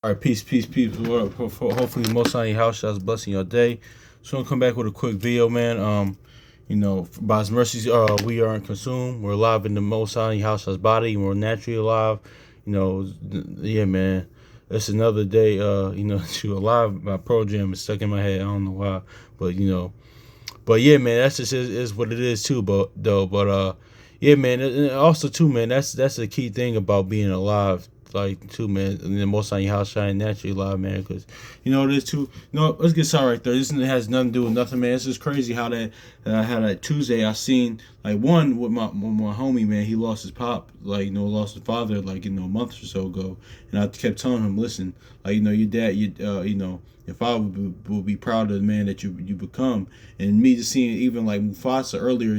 All right, peace, peace, peace. What up? Hopefully, most on your house shots blessing your day. So I'm gonna come back with a quick video, man. By His mercies, we aren't consumed. We're alive in the Most High house shots body, and we're naturally alive. Yeah, man. It's another day. To alive. My Pro Jam is stuck in my head. I don't know why, but yeah, man. That's just is what it is too. Yeah, man. And also too, man. That's the key thing about being alive, like too, man. And the most on your house shine naturally alive, man. Because there's two. Let's get started right there. This has nothing to do with nothing, man. It's just crazy how that Tuesday I seen like one with my homie, man. He lost his pop, like lost his father, like a month or so ago. And I kept telling him, listen, like your dad, your father will be proud of the man that you become. And me just seeing even like Mufasa earlier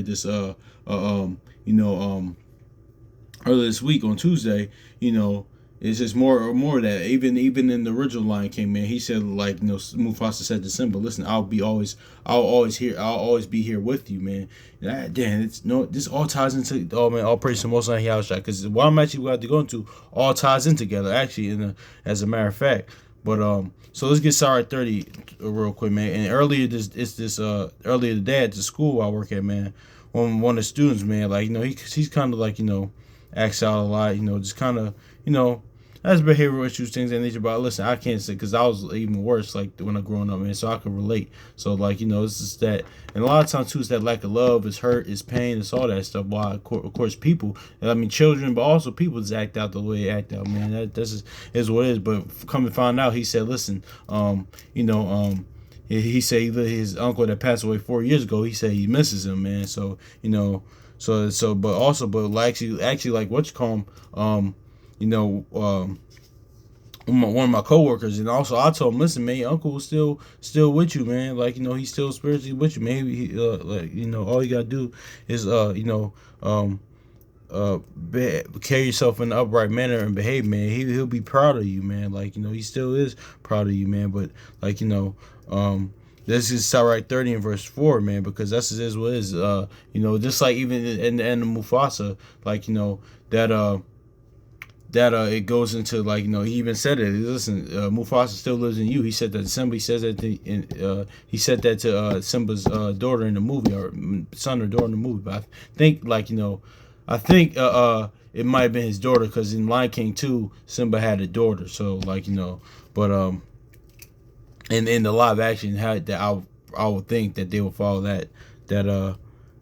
earlier this week on Tuesday, it's just more of that. Even in the original Lion King, man, he said like Mufasa said to Simba, listen, I'll always be here with you, man. Damn, this all ties into man, all praise to Most High Yahweh, because what I'm actually about to go into all ties in together actually as a matter of fact. But so let's get started 30 real quick, man. And earlier today at the school I work at, man, one of the students, man, like he's kind of like acts out a lot, just kind of that's behavioral issues, things that nature. But listen, I can't say because I was even worse like when I growing up, man. So I can relate. So like it's just that, and a lot of times too, it's that lack of love, it's hurt, it's pain, it's all that stuff. Why of course people, I mean children, but also people just act out the way they act out, man. That's is what it is. But come to find out, he said, listen, he said his uncle that passed away 4 years ago. He said he misses him, man. So but actually like what you call him, one of my coworkers, and also I told him, listen, man, your uncle was still with you, man. Like he's still spiritually with you. Maybe all you gotta do is carry yourself in an upright manner and behave, man. He'll be proud of you, man. Like he still is proud of you, man. But like this is Sirach 30 and verse 4, man, because that's is what it is. Just like even in the end of Mufasa, like that it goes into like he even said it. Listen, Mufasa still lives in you. He said that Simba. He says that he said that to Simba's daughter in the movie, or son or daughter in the movie. But I think it might have been his daughter, because in Lion King 2, Simba had a daughter. So like but and in the live action, I would think that they would follow that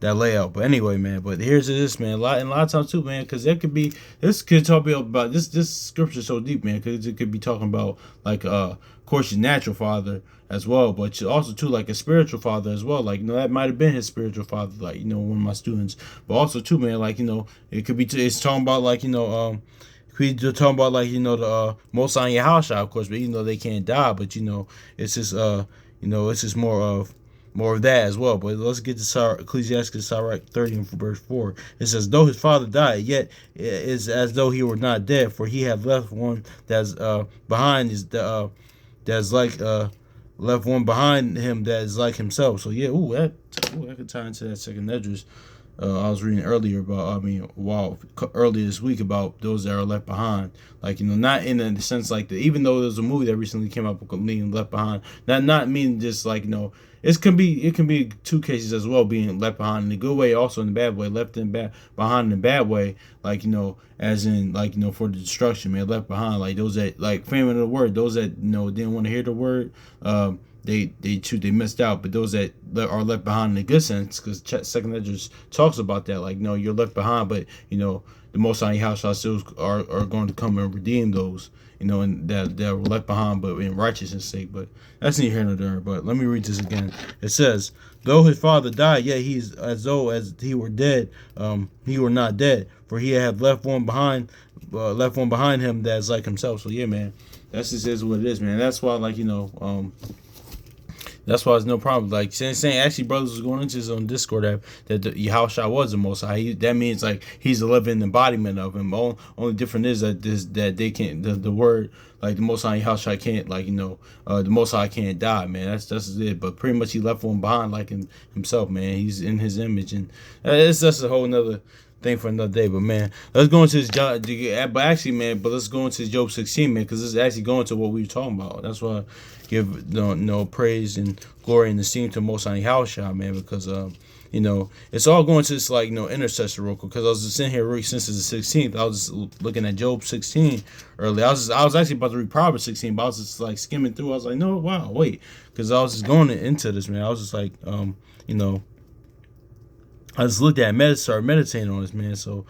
layout. But anyway, man. But here's this, man. A lot of times too, man, because this could talk about this scripture so deep, man, because it could be talking about like of course your natural father as well, but also too like a spiritual father as well. Like that might have been his spiritual father, like one of my students. But also too, man, like it could be it's talking about like we just talking about like the most on your house shot, of course, but they can't die, but it's just it's just more of that as well. But let's get to Ecclesiastes Sirach 30 and verse 4. It says, though his father died, yet it is as though he were not dead, for he have left one that's behind that's like left one behind him that is like himself. So yeah, that could tie into that second address. I was reading earlier earlier this week about those that are left behind. Like not in the sense like even though there's a movie that recently came out meaning left behind. Not meaning just like it can be two cases as well, being left behind in the good way, also in the bad way, left in bad behind in the bad way, like as in like for the destruction, man, left behind, like those that like framing of the word, those that didn't want to hear the word, they missed out. But those that are left behind in a good sense, because second Edges talks about that, like no, you're left behind, but the Most High house still are going to come and redeem those, and that were left behind, but in righteousness' sake. But that's neither here nor there. But let me read this again. It says, though his father died, yet he's as though as he were dead. He were not dead, for he had left one behind him that is like himself. So yeah, man, that's just is what it is, man. That's why that's why it's no problem. Like saying actually, brothers was going into this on Discord that the Yahushua was the Most High. That means like he's a living embodiment of him. Only different is that they can't the word like the Most High Yahushua can't the Most High can't die, man. That's it. But pretty much he left one behind like himself, man. He's in his image, and it's just a whole nother thing for another day. But man, let's go into this Job. But actually, man, but let's go into Job 16, man, because this is actually going to what we were talking about. That's why I give praise and glory and esteem to Most High Yahushua, man, because it's all going to this intercessor real quick. Because I was just sitting here really since it's the 16th. I was just looking at Job 16 earlier. I was actually about to read Proverbs 16, but I was just like skimming through. I was like, no, wow, wait, because I was just going into this, man. I was just like, I just looked at started meditating on this, man. So,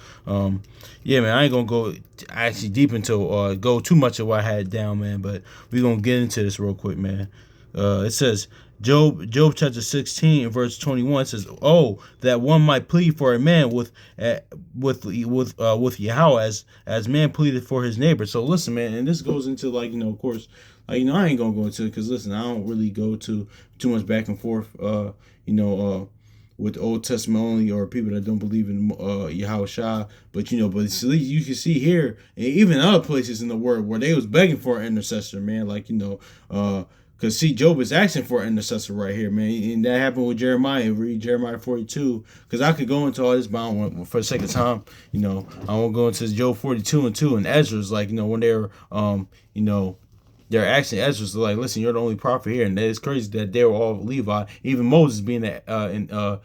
yeah, man, I ain't gonna go actually deep into go too much of what I had down, man. But we gonna get into this real quick, man. It says Job chapter 16 verse 21 says, "Oh, that one might plead for a man with Yahweh as man pleaded for his neighbor." So listen, man, and this goes into of course, I ain't gonna go into it because listen, I don't really go to too much back and forth, with the Old Testament only or people that don't believe in Yahweh Shah. But you can see here and even other places in the word where they was begging for an intercessor, man. Because see, Job is asking for an intercessor right here, man. And that happened with Jeremiah. Read Jeremiah 42. Because I could go into all this, but I don't want, for the sake of time, I won't go into Job 42 and 2 and Ezra's, when they're they're asking Ezra, like, listen, you're the only prophet here. And it's crazy that they were all Levi. Even Moses being the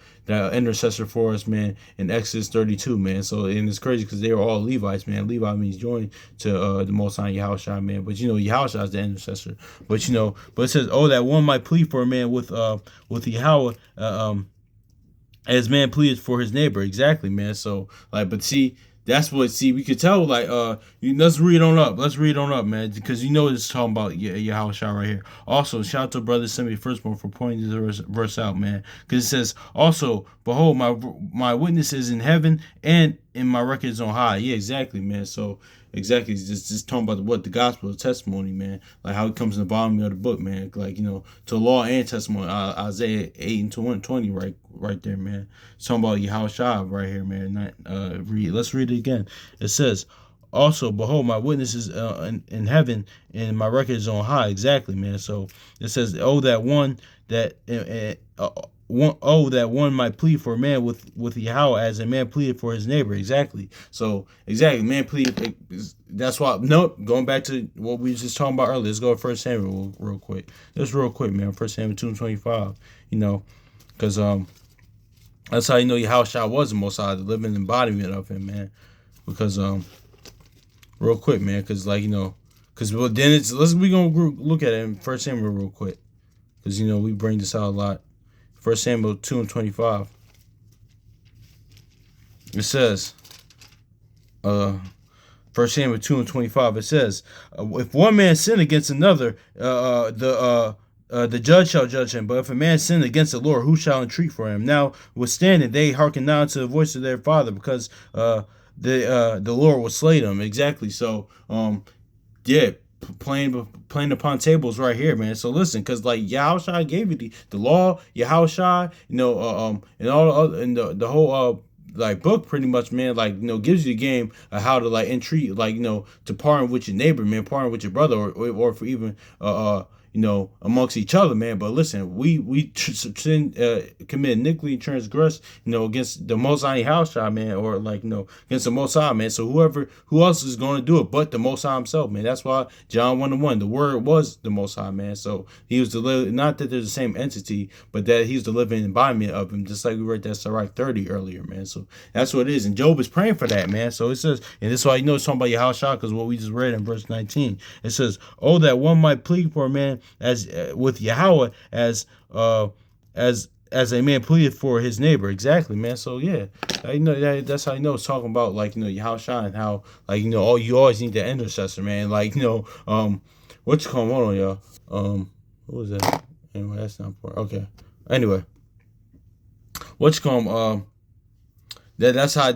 intercessor for us, man, in Exodus 32, man. So, and it's crazy because they were all Levites, man. Levi means joined to the Most High Yahushua, man. But, Yahushua is the intercessor. But, but it says, oh, that one might plead for a man with Yahweh, as man pleaded for his neighbor. Exactly, man. So, but see, that's what we could tell. Let's read on up. Let's read on up, man, because it's talking about Yahweh right here. Also, shout out to brother Semi Firstborn for pointing this verse out, man, because it says, "Also, behold, my witness is in heaven, and in my records on high." Yeah, exactly, man. So exactly, it's just talking about what the gospel, the testimony, man, like how it comes in the bottom of the book, man. To law and testimony, Isaiah 8 and 20, right there, man. It's talking about Yahushua right here, man. Let's read it again. It says, "Also, behold, my witness is in heaven, and my record is on high." Exactly, man. So it says, "Oh, that one that one might plead for a man with Yahweh as a man pleaded for his neighbor." Exactly. So exactly, man plead. That's why. Nope. Going back to what we were just talking about earlier. Let's go to 1 Samuel real quick. Just real quick, man. 1 Samuel 2:25. Because that's how Yahushua was the Most High, the living embodiment of him, man. Because real quick, man. Because then we gonna look at it in 1 Samuel real quick. Because we bring this out a lot. 1 Samuel 2:25. It says, 1 Samuel 2:25. It says, if one man sin against another, the judge shall judge him. But if a man sin against the Lord, who shall entreat for him? Now, withstanding, they hearken not to the voice of their father, because the Lord will slay them. Exactly. So, yeah. Playing upon tables right here, man. So listen, because Yahushua gave you the law, Yahushua, and all the other, and the whole book pretty much, man, gives you the game of how to entreat, to partner with your neighbor, man, partner with your brother, or for even amongst each other, man. But listen, we commit iniquity, transgress, against the Most High Yahushua, man, or against the Most High, man. So who else is going to do it but the Most High himself, man? That's why John 1:1, the Word was the Most High, man. So he was not that they're the same entity, but that he's the living embodiment of him, just like we read that Sirach 30 earlier, man. So that's what it is, and Job is praying for that, man. So it says, and this is why it's talking about Yahushua, because what we just read in verse 19, it says, "Oh, that one might plead for a man as with Yahweh as a man pleaded for his neighbor." Exactly, man. So yeah, that's how it's talking about Yahushua, and how you always need that intercessor, man. What you call, hold on, y'all. What was that? Anyway, that's not important. Okay. Anyway, what you call that's how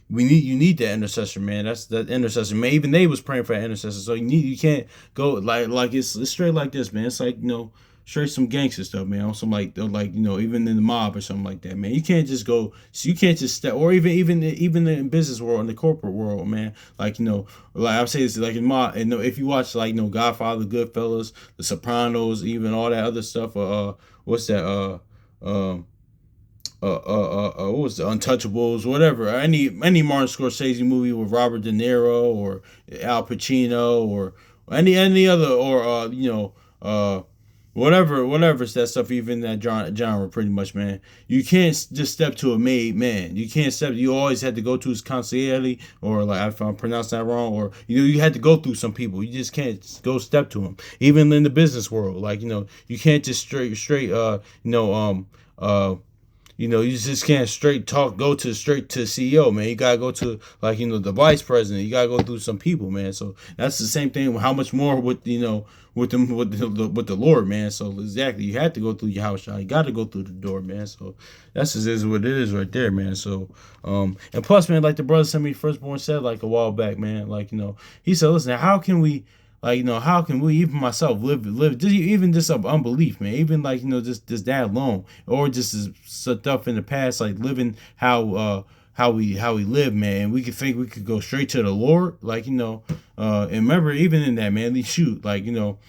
man. You need that intercessor, man. That's that intercessor, man. Even they was praying for that intercessor. So you can't go it's straight like this, man. It's straight some gangster stuff, man. On some even in the mob or something like that, man. You can't just go. So you can't just step, or even in business world, in the corporate world, man. I'm saying this in mob. And if you watch Godfather, Goodfellas, The Sopranos, even all that other stuff. What's that? what was the Untouchables, whatever, any Martin Scorsese movie with Robert De Niro or Al Pacino or any other, or whatever that stuff, even that genre, pretty much, man. You can't just step to a made man. You can't step. You always had to go to his consigliere, or like if I'm pronouncing that wrong, or you had to go through some people. You just can't go step to them. Even in the business world, like you can't just straight you just can't go to straight to CEO, man. You gotta go to like the vice president. You gotta go through some people, man. So that's the same thing. How much more with with the Lord, man. So exactly, you have to go through your house shot. You got to go through the door, man. So that's just is what it is right there, man. So and plus, man, like the brother somebody firstborn said like a while back, man. Like he said, listen, how can we? Like how can we, even myself, live even this unbelief, man, even like just that alone, or just stuff in the past, like living how we live, man. We could think we could go straight to the Lord, like and remember, even in that, man, shoot, like you'll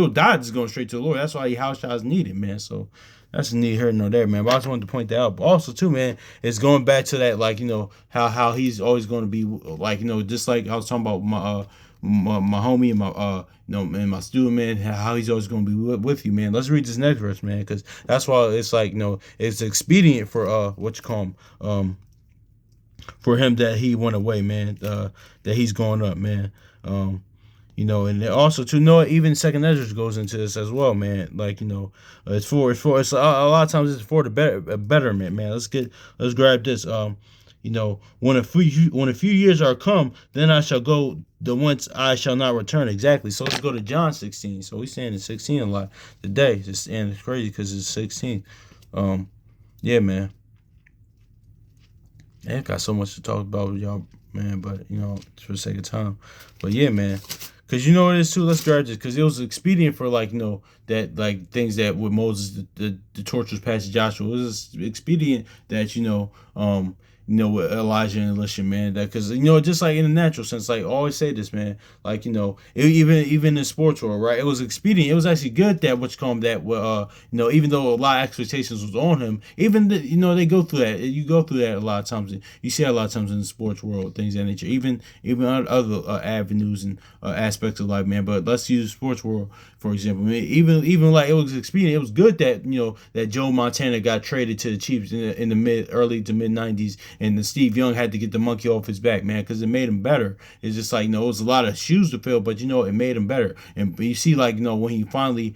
die just going straight to the Lord. That's why your house shot is needed, man. So that's neither here nor there, man. But I just wanted to point that out. But also too, man, it's going back to that, like how he's always going to be, like just like I was talking about my homie and my and my student, man, how he's always going to be with you, man. Let's read this next verse, man, because that's why it's like it's expedient for what you call him, for him that he went away, man, that he's going up, man. And also to know, even Second Ezra goes into this as well, man. Like it's a lot of times it's for the betterment, man. Let's grab this. When a few years are come, then I shall go the whence I shall not return. Exactly. So let's go to John 16. So he's saying in 16 a lot today, and it's crazy because it's 16. Yeah, man. I got so much to talk about with y'all, man. But for the sake of time. But yeah, man. Cause it is too. Let's grab this because it was expedient for that things that with Moses the torturous passage Joshua. It was expedient that with Elijah and Elisha, man. That because just like in the natural sense, like I always say this, man. Like even in sports world, right? It was expedient. It was actually good that even though a lot of expectations was on him, even they go through that. You go through that a lot of times. You see a lot of times in the sports world, things of that nature. Even other avenues and aspects of life, man. But let's use sports world for example. I mean, even like it was expedient. It was good that that Joe Montana got traded to the Chiefs in the early to mid '90s, and the Steve Young had to get the monkey off his back, man, because it made him better. It's just like it was a lot of shoes to fill, but it made him better. And you see, like when he finally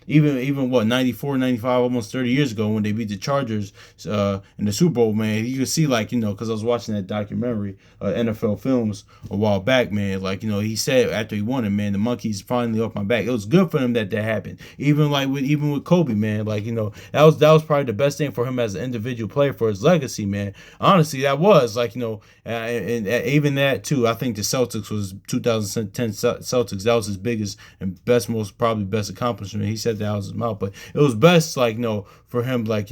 even what 94, 95, almost 30 years ago when they beat the Chargers in the Super Bowl, man, you can see because I was watching that documentary, NFL Films, a while back, man. Like he said after he won it, man, the monkey's finally off my back. It was good for him that happened. Even with Kobe, man, like that was probably the best thing for him as an individual player for his legacy, man. Honestly, that was and even that too. I think the Celtics was 2010 Celtics. That was his biggest and probably best accomplishment. He said that out of his mouth, but it was best for him that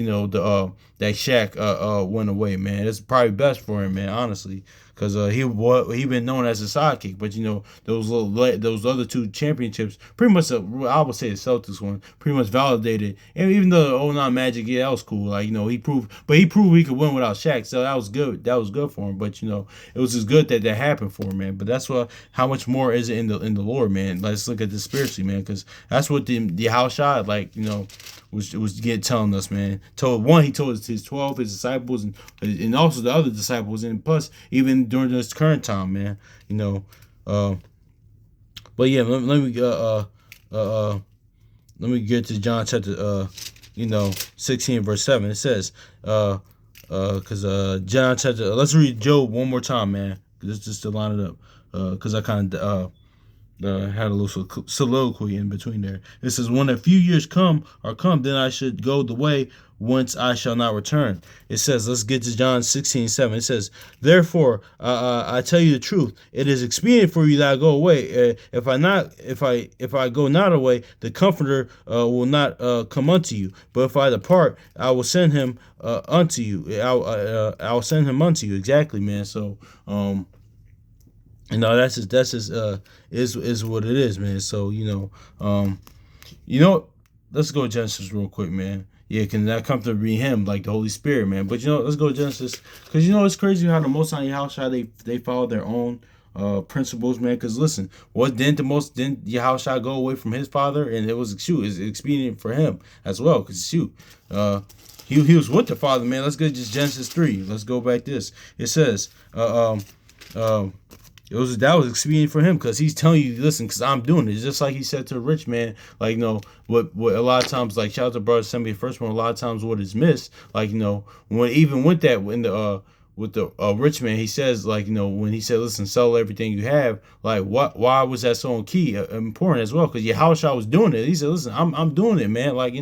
Shaq went away, man. It's probably best for him, man, honestly. Because he been known as a sidekick, but those other two championships, pretty much I would say the Celtics one pretty much validated. And even though the '09 Magic, yeah, that was cool. He proved he could win without Shaq, so that was good. That was good for him. But it was just good that happened for him, man. But that's how much more is it in the Lord, man? Let's look at this spiritually, man, because that's what the house shot was telling us, man. He told his 12, his disciples, and also the other disciples, and plus even during this current time, man. But yeah, let me get to John chapter 16 verse 7. It says because John chapter, let's read Job one more time, man, just to line it up, because I kind of had a little soliloquy in between there. It says, when a few years come, then I should go the way whence I shall not return. It says, let's get to John 16:7. It says, therefore, I tell you the truth. It is expedient for you that I go away. If I go not away, the Comforter will not come unto you. But if I depart, I will send him unto you. I'll send him unto you. Exactly, man. So, that's is what it is, man. So let's go to Genesis real quick, man. Yeah, can that come to be him, like the Holy Spirit, man. But let's go to Genesis, because it's crazy how the Most High Yahushua they follow their own principles, man. Because listen, didn't Yahushua go away from his father, and it's expedient for him as well, because he was with the father, man. Let's go to just Genesis 3. Let's go back this. It says that was expedient for him, because he's telling you, listen, because I'm doing it. It's just like he said to a rich man, like, what a lot of times, like, shout out to brother send me the first one, a lot of times what is missed, like, when even with that, when the with the rich man, he says, like, when he said, listen, sell everything you have, like, why was that so key, important as well? Because Yahushua was doing it. He said, listen, I'm doing it, man. Like,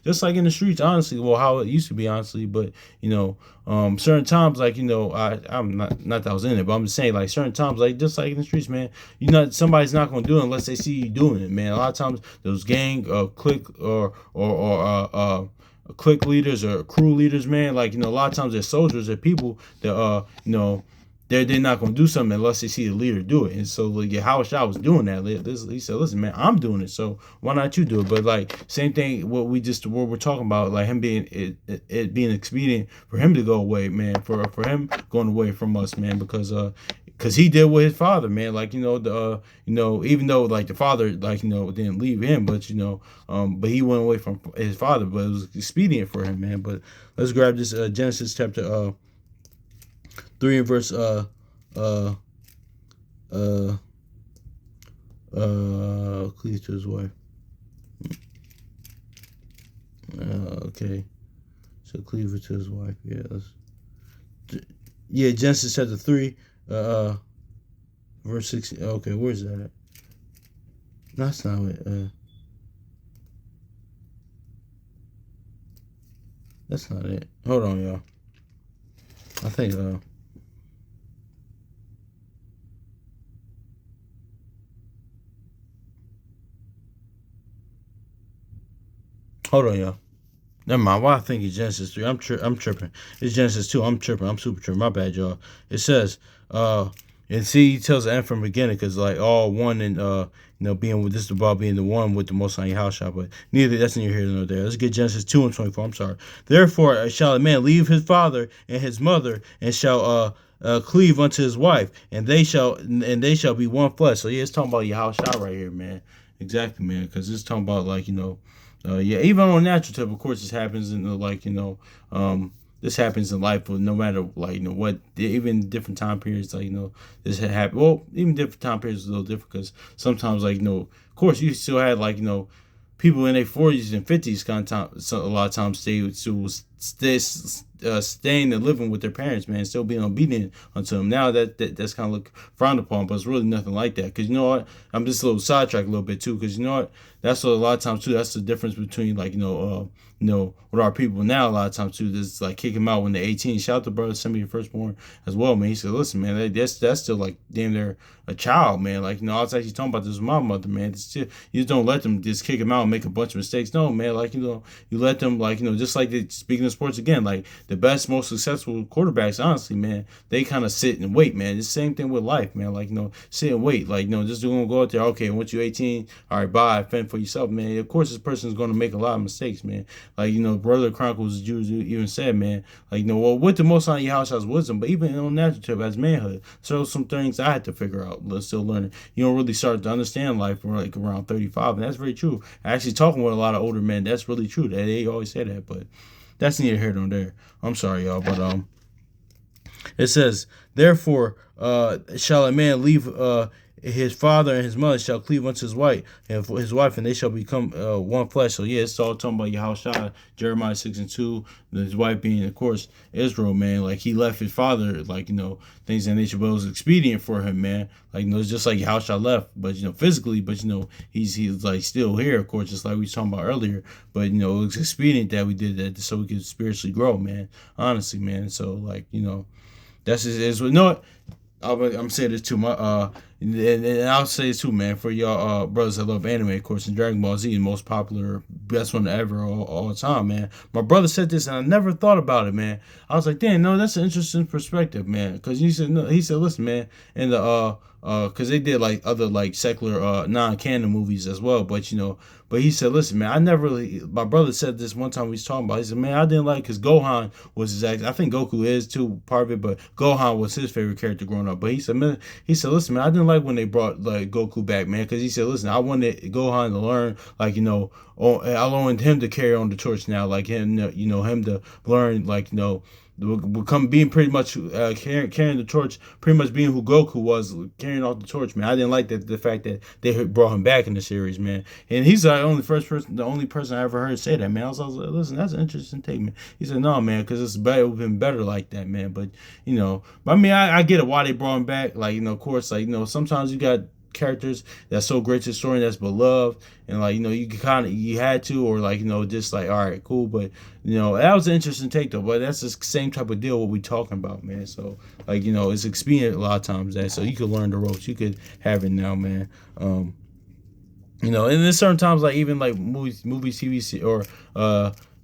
just like in the streets, honestly, well, how it used to be, honestly, but certain times, like, I'm not that I was in it, but I'm just saying, like, certain times, like, just like in the streets, man, somebody's not gonna do it unless they see you doing it, man. A lot of times those gang clique or clique leaders or crew leaders, man, like, a lot of times they're soldiers, they're people that they're not gonna do something unless they see the leader do it. And so, like, Yahushua was doing that. He said, listen, man, I'm doing it, so why not you do it? But, like, same thing, what we're talking about, like, him being it being expedient for him to go away, man, for him going away from us, man, because he did with his father, man. Like, even though, like, the father, like, didn't leave him, but but he went away from his father, but it was expedient for him, man. But let's grab this Genesis chapter 3 and verse cleave to his wife. Okay, so cleave to his wife. Yeah, Genesis chapter 3, verse 16. Okay, where's that at? That's not it. That's not it. Hold on, y'all. I think hold on, y'all. Never mind. Why I think it's Genesis 3. I'm tripping. It's Genesis 2. I'm tripping. I'm super tripping. My bad, y'all. It says, and see, he tells the end from the beginning, because, like, all one and being with, this is about being the one with the Most High Yahushua, but neither that's neither here nor there. Let's get Genesis 2 and 24. I'm sorry. Therefore shall a man leave his father and his mother, and shall cleave unto his wife, and they shall be one flesh. So yeah, it's talking about Yahushua right here, man. Exactly, man, because it's talking about, like, yeah, even on a natural tip, of course, this happens in this happens in life, but no matter, like, what, even different time periods, like, this had happened. Well, even different time periods is a little different, because sometimes, like, of course, you still had, like, people in their 40s and 50s kind of time, so a lot of times staying and living with their parents, man, still being obedient unto them. Now that's kind of look frowned upon, but it's really nothing like that. Because you know what, I'm just a little sidetracked a little bit too. Because you know what, that's what a lot of times too. That's the difference between, like, with our people now. A lot of times too, this, like, kick them out when they're 18. Shout out to brother, send me your firstborn as well, man. He said, listen, man, that's still, like, damn near a child, man. Like, I was actually talking about this with my mother, man. It's still, you just don't let them just kick them out and make a bunch of mistakes. No, man, like, you let them, like, just like speaking of sports again, like, the best, most successful quarterbacks, honestly, man, they kind of sit and wait, man. It's the same thing with life, man. Like, sit and wait. Like, just gonna go out there. Okay, once you're 18, all right, bye, fend for yourself, man. Of course, this person's gonna make a lot of mistakes, man. Like, Brother Chronicles Jews even said, man, like, well, with the Most High Yahushua's wisdom, but even on natural trip as manhood, so some things I had to figure out. Still learning. You don't really start to understand life from, like, around 35, and that's very true. Actually, talking with a lot of older men, that's really true. They always say that, but that's neither here nor there. I'm sorry, y'all, but it says, therefore shall a man leave his father and his mother, shall cleave unto his wife, and they shall become one flesh. So yeah, it's all talking about Yahushua, Jeremiah 6 and 2. His wife being, of course, Israel, man. Like, he left his father, like, things of that nature, but it was expedient for him, man. Like, it's just like Yahushua left, but physically, but he's like still here, of course, just like we was talking about earlier. But it was expedient that we did that so we could spiritually grow, man. Honestly, man. So, like, that's just is. No, I'm saying this too. And I'll say this too, man, for y'all brothers that love anime, of course, and Dragon Ball Z, the most popular, best one ever all the time, man. My brother said this, and I never thought about it, man. I was like, damn, no, that's an interesting perspective, man. Because he said, no, he said, listen, man, and because they did like other like secular non-canon movies as well, but but he said, listen, man, I never really. My brother said this one time we was talking about. He said, man, I didn't like because Gohan was his ex. I think Goku is too part of it, but Gohan was his favorite character growing up. But he said, man, listen, man, I didn't like when they brought like Goku back, man, because he said, listen, I wanted Gohan to learn, like I wanted him to carry on the torch now, like him, him to learn, like become being pretty much carrying the torch, pretty much being who Goku was, carrying off the torch, man. I didn't like the fact that they brought him back in the series, man. And he's the only person I ever heard say that, man. I was like, listen, that's an interesting take, man. He said, no, man, because it's better, it would have been better like that, man. But I mean, I get it why they brought him back, like of course, like sometimes you got characters that's so great to the story and that's beloved, and like you you had to, or like just like, all right, cool. But that was an interesting take though. But that's the same type of deal what we talking about, man. So like it's expedient a lot of times that, so you could learn the ropes, you could have it now, man. And there's certain times, like even like movies, TV or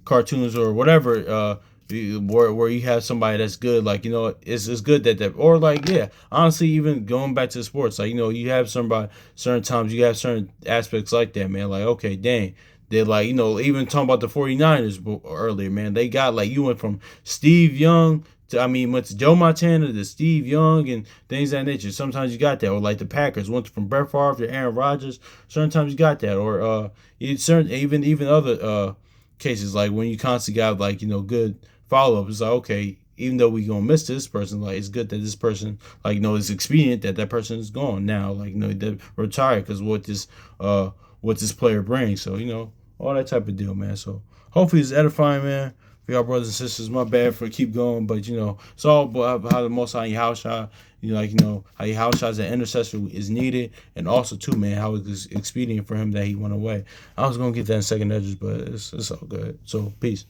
cartoons or whatever, where you have somebody that's good, like it's good that or like, yeah, honestly, even going back to the sports, like you have certain times you have certain aspects like that, man. Like, okay, dang, they like even talking about the 49ers earlier, man. They got like, you went from Steve Young to, I mean, went to Joe Montana to Steve Young and things of that nature. Sometimes you got that, or like the Packers went from Brett Favre to Aaron Rodgers. Certain times you got that, or certain even other cases, like when you constantly got like good follow up. It's like, okay, even though we gonna miss this person, like it's good that this person, like it's expedient that that person is gone now, like they retired, because what this player brings. So all that type of deal, man. So hopefully it's edifying, man. For y'all brothers and sisters, my bad for keep going, but it's all about how the Most High Yahushua, how Yahushua as an intercessor is needed, and also too, man, how it's expedient for him that he went away. I was gonna get that in second edges, but it's all good. So peace.